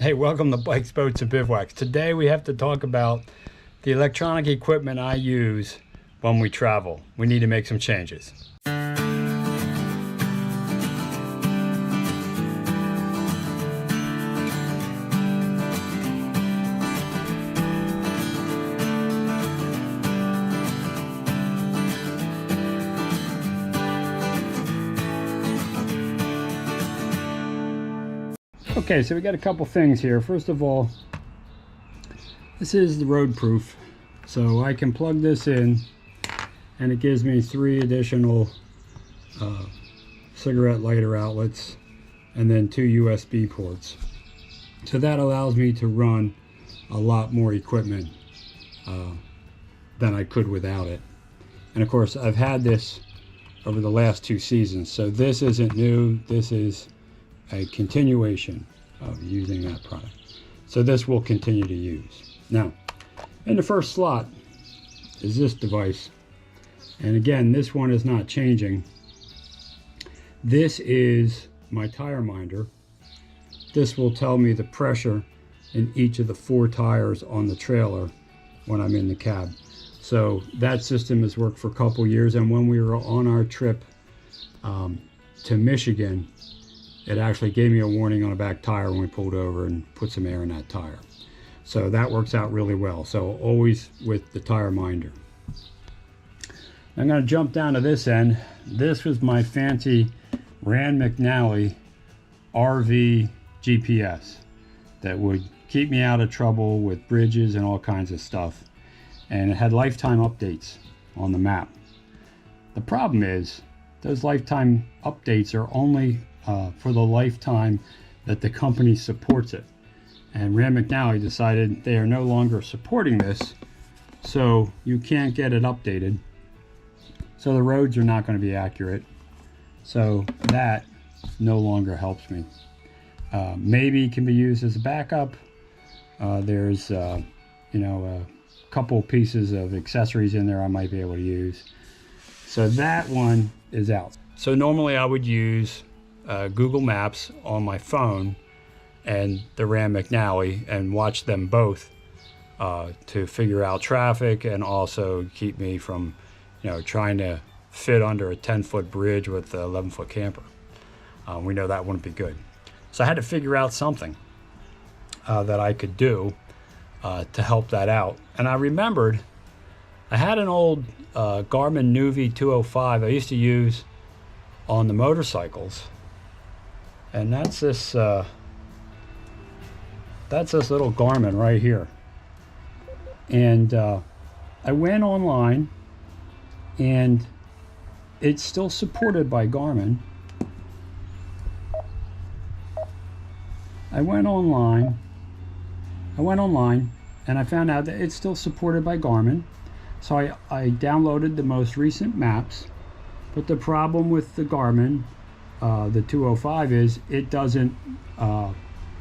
Hey, welcome to Bikes, Boats, and Bivouacs. Today we have to talk about the electronic equipment I use when we travel. We need to make some changes. Okay, so we got a couple things here. First of all, this is the road proof. So I can plug this in and it gives me 3 additional cigarette lighter outlets and then 2 USB ports. So that allows me to run a lot more equipment than I could without it. And of course, I've had this over the last 2 seasons. So this isn't new. This is a continuation of using that product. So this will continue to use. Now, in the first slot is this device. And again, this one is not changing. This is my tire minder. This will tell me the pressure in each of the 4 tires on the trailer when I'm in the cab. So that system has worked for a couple years, and when we were on our trip to Michigan, it actually gave me a warning on a back tire when we pulled over and put some air in that tire. So that works out really well. So always with the tire minder. I'm going to jump down to this end. This was my fancy Rand McNally RV GPS that would keep me out of trouble with bridges and all kinds of stuff. And it had lifetime updates on the map. The problem is those lifetime updates are only for the lifetime that the company supports it. And Rand McNally decided they are no longer supporting this, so you can't get it updated. So the roads are not going to be accurate. So that no longer helps me. Maybe it can be used as a backup. There's a couple pieces of accessories in there I might be able to use. So that one is out. So normally I would use Google Maps on my phone and the Rand McNally and watch them both to figure out traffic and also keep me from trying to fit under a 10-foot bridge with an 11-foot camper. We know that wouldn't be good. So I had to figure out something that I could do to help that out. And I remembered I had an old Garmin Nuvi 205 I used to use on the motorcycles. And that's this little Garmin right here. And I went online, and it's still supported by Garmin. I went online and I found out that it's still supported by Garmin. So I downloaded the most recent maps. But the problem with the Garmin, the 205, is it doesn't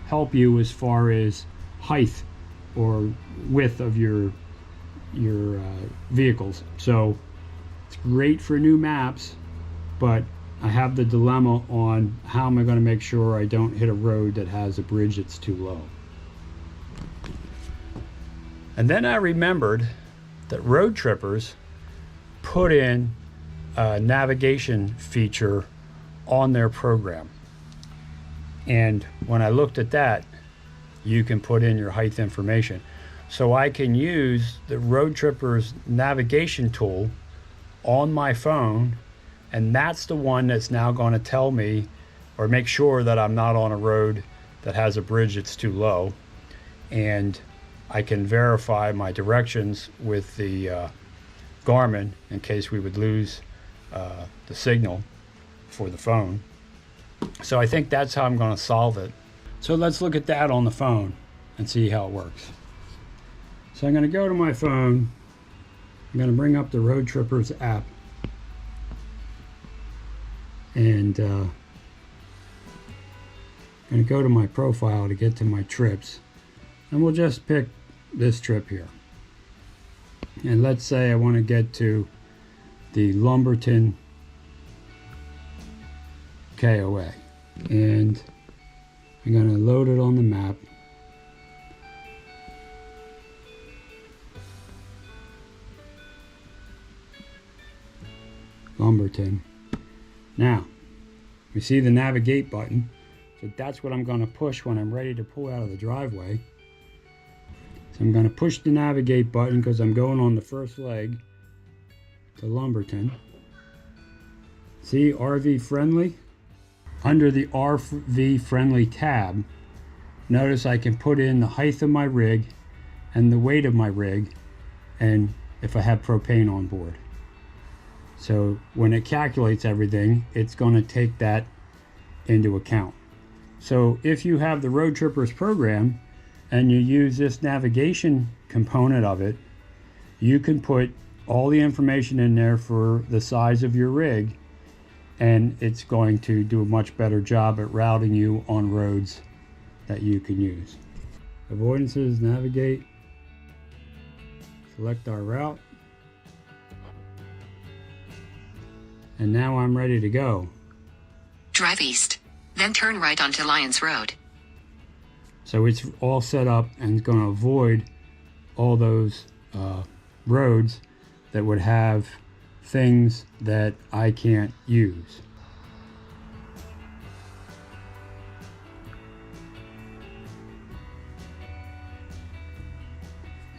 help you as far as height or width of your vehicles. So it's great for new maps, but I have the dilemma on how am I going to make sure I don't hit a road that has a bridge that's too low. And then I remembered that Roadtrippers put in a navigation feature on their program. And when I looked at that, you can put in your height information. So I can use the Roadtrippers navigation tool on my phone, and that's the one that's now going to tell me or make sure that I'm not on a road that has a bridge that's too low. And I can verify my directions with the Garmin in case we would lose the signal for the phone. So I think that's how I'm going to solve it. So let's look at that on the phone and see how it works. So I'm going to go to my phone. I'm going to bring up the Roadtrippers app. And I'm going to go to my profile to get to my trips. And we'll just pick this trip here. And let's say I want to get to the Lumberton KOA. And I'm going to load it on the map. Lumberton. Now, we see the navigate button. So that's what I'm going to push when I'm ready to pull out of the driveway. So I'm going to push the navigate button because I'm going on the first leg to Lumberton. See, RV friendly. Under the RV friendly tab, notice I can put in the height of my rig and the weight of my rig, and if I have propane on board. So when it calculates everything, it's going to take that into account. So if you have the Roadtrippers program and you use this navigation component of it, you can put all the information in there for the size of your rig, and it's going to do a much better job at routing you on roads that you can use. Avoidances, navigate, select our route, and now I'm ready to go. Drive east, then turn right onto Lyons Road. So it's all set up and it's going to avoid all those roads that would have things that I can't use.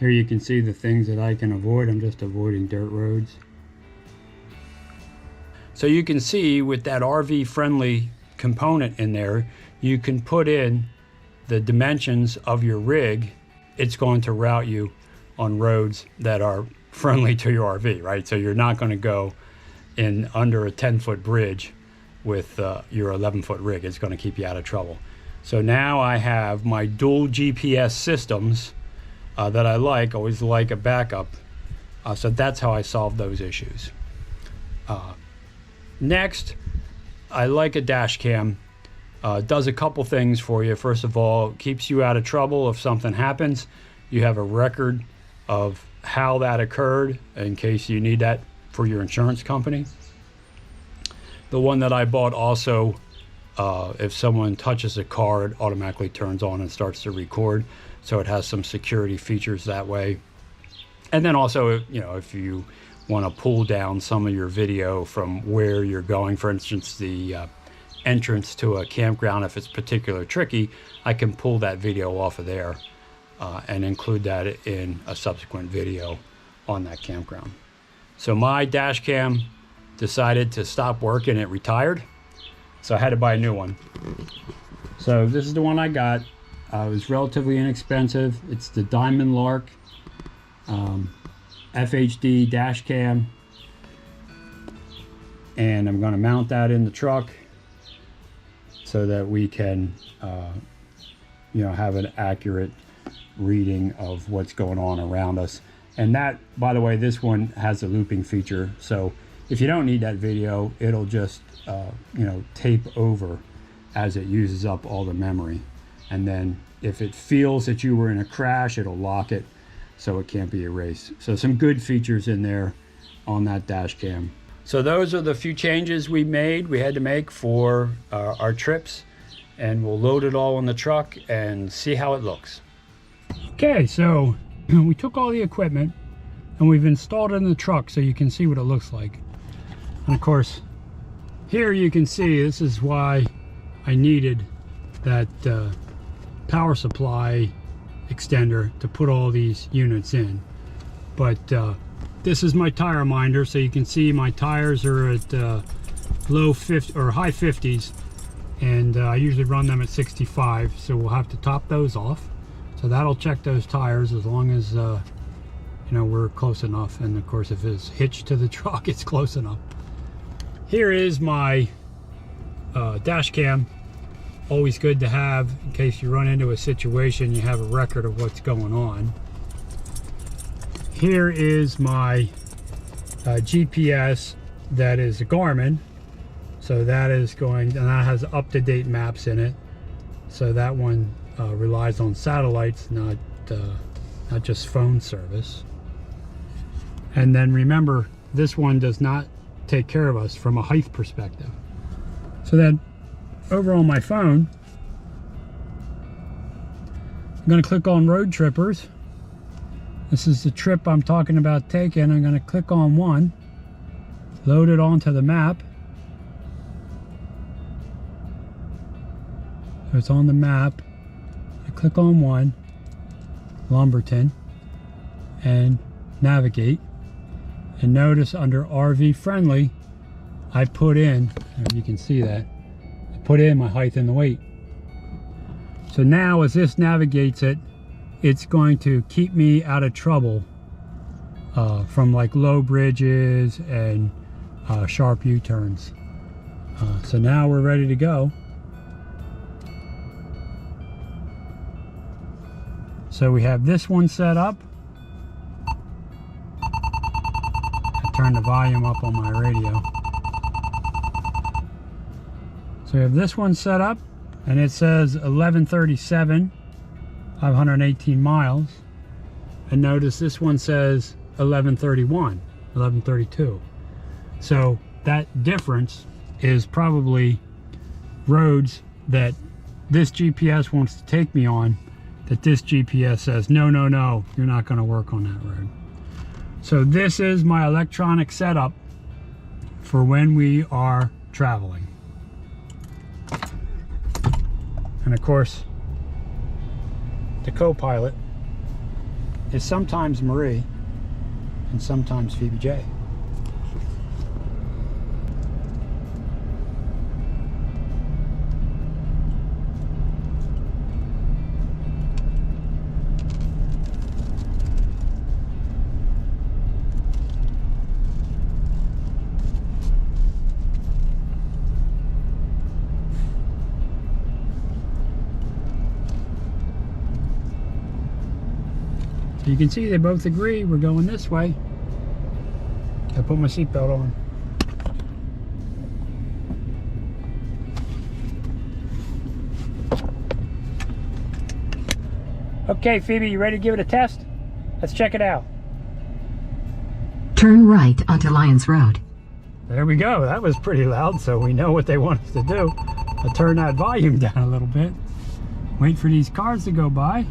Here you can see the things that I can avoid. I'm just avoiding dirt roads. So you can see with that RV friendly component in there, you can put in the dimensions of your rig. It's going to route you on roads that are friendly to your RV, right? So you're not going to go in under a 10-foot bridge with your 11-foot rig. It's going to keep you out of trouble. So now I have my dual GPS systems that I always like a backup. So that's how I solve those issues. Next, I like a dash cam. Does a couple things for you. First of all, keeps you out of trouble if something happens. You have a record of how that occurred in case you need that for your insurance company. The one that I bought also, if someone touches a car, it automatically turns on and starts to record. So it has some security features that way. And then also, you know, if you want to pull down some of your video from where you're going, for instance, the entrance to a campground, if it's particularly tricky, I can pull that video off of there and include that in a subsequent video on that campground. So my dash cam decided to stop working. It retired, so I had to buy a new one. So this is the one I got. It was relatively inexpensive. It's the Diamond Lark FHD dash cam, and I'm going to mount that in the truck so that we can have an accurate reading of what's going on around us. And that, by the way, this one has a looping feature, so if you don't need that video, it'll just tape over as it uses up all the memory. And then if it feels that you were in a crash, it'll lock it so it can't be erased. So some good features in there on that dash cam. So those are the few changes we had to make for our trips, and we'll load it all in the truck and see how it looks. Okay, so we took all the equipment and we've installed it in the truck so you can see what it looks like. And of course, here you can see this is why I needed that power supply extender to put all these units in. But this is my tire minder, so you can see my tires are at low 50 or high 50s, and I usually run them at 65, so we'll have to top those off. So that'll check those tires as long as we're close enough, and of course if it's hitched to the truck, it's close enough. Here is my dash cam. Always good to have in case you run into a situation, you have a record of what's going on. Here is my GPS that is a Garmin, so that is going, and that has up-to-date maps in it. So that one relies on satellites, not just phone service. And then remember, this one does not take care of us from a height perspective. So then over on my phone, I'm going to click on Roadtrippers. This is the trip I'm talking about taking. I'm going to click on one. load it onto the map. So it's on the map. I click on one, Lumberton, and navigate. And notice under RV friendly, I put in, and you can see that, I put in my height and the weight. So now as this navigates it, it's going to keep me out of trouble from like low bridges and sharp U-turns. So now we're ready to go. So we have this one set up. I turn the volume up on my radio. So we have this one set up, and it says 1137, 518 miles. And notice this one says 1131, 1132. So that difference is probably roads that this GPS wants to take me on, that this GPS says, no, no, no, you're not going to work on that road. So this is my electronic setup for when we are traveling. And of course, the co-pilot is sometimes Marie and sometimes Phoebe J. So you can see they both agree we're going this way. I put my seatbelt on. Okay, Phoebe, you ready to give it a test? Let's check it out. Turn right onto Lyons Road. There we go. That was pretty loud, so we know what they want us to do. I'll turn that volume down a little bit. Wait for these cars to go by.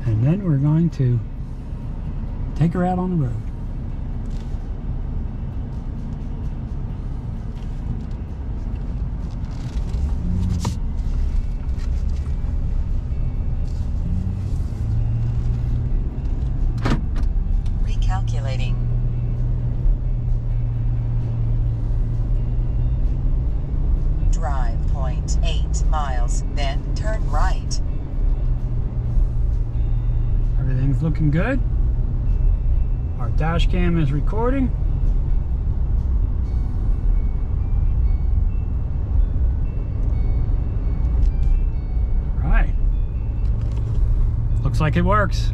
And then we're going to take her out on the road. Recalculating. Drive 0.8 miles, then turn right. Everything's looking good. Our dash cam is recording. All right. Looks like it works.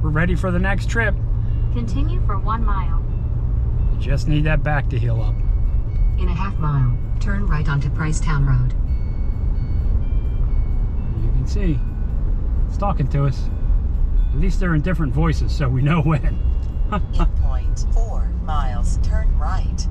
We're ready for the next trip. Continue for 1 mile. We just need that back to heal up. In a half mile, turn right onto Pricetown Road. You can see it's talking to us. At least they're in different voices, so we know when. In 0.4 miles, turn right.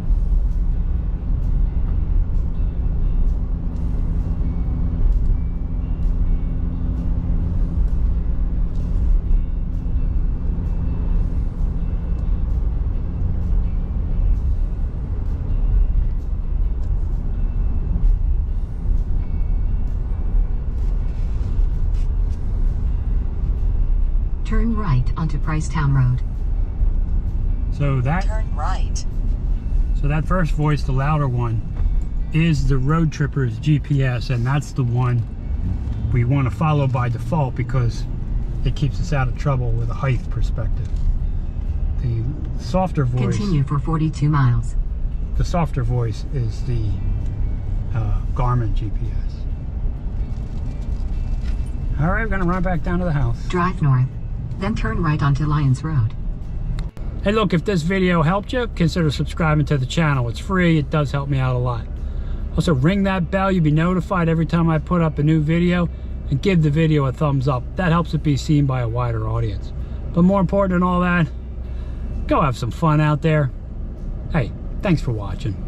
Turn right onto Pricetown Road. So that Turn right. So that first voice, the louder one, is the Roadtrippers GPS, and that's the one we want to follow by default because it keeps us out of trouble with a height perspective. The softer voice, Continue for 42 miles. the softer voice is the Garmin GPS. All right, we're gonna run back down to the house. Drive north, then turn right onto Lyons Road. Hey, look, if this video helped you, consider subscribing to the channel. It's free. It does help me out a lot. Also, ring that bell. You'll be notified every time I put up a new video, and give the video a thumbs up. That helps it be seen by a wider audience. But more important than all that, go have some fun out there. Hey, thanks for watching.